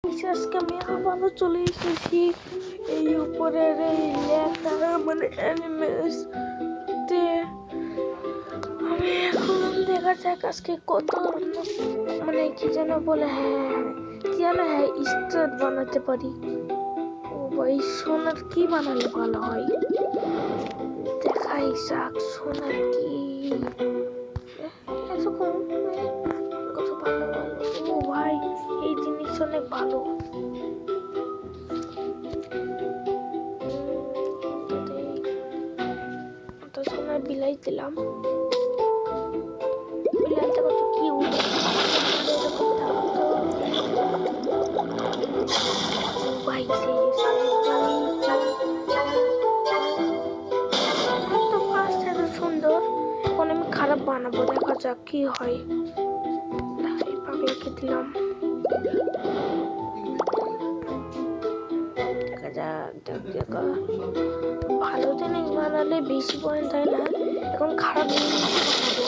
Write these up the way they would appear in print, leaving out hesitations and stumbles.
আজকে আমি আবারও চলে এসেছি এই উপরের এই লেখা মানে অ্যানিমেস তে। আমি এখন দেখা যাক আজকে কত মানে কি যেন বলে, কি যেন স্টার বানাতে পারি। ও ভাই, সোনার কি বানালে ভালো হয় দেখাই যাক। সোনার কি এরকম কত ভালো ভালো। ও ভাই, এই জিনিস অনেক ভালো। সোনার বিলাই দিলাম। বিলাইটা কত কিউট। এরকম থাকতো। ভাই তো ফার্স্ট এত সুন্দর। এখন আমি খারাপ বানাবো, দেখা যাক কি হয়। পাগলাকে দিলাম। দেখা যাক ভালো জিনিস বানালে বেশি পয়েন্ট দেয় না। এখন খারাপ জিনিস বানাবো,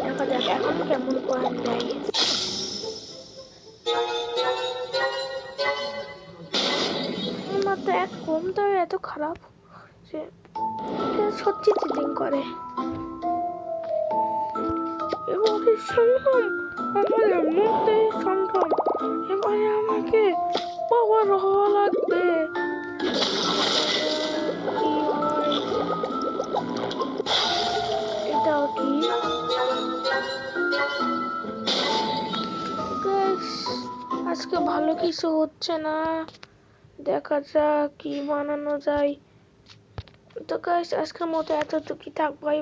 দেখা যাক এখন কেমন পয়েন্ট দেয়। মাত্র এক কম দেয়, এত খারাপ যে সত্যি চিটিং করে। এবারে সংগ্রাম, আমার মধ্যে সংগ্রাম। এবারে আমাকে পাওয়ার হওয়া লাগবে। কি হয় এটাও কি? আজকে ভালো কিছু হচ্ছে না, দেখা যাক কি বানানো যায়। তো গাইস, আজকের মতো এতটুকুই থাক। বাই।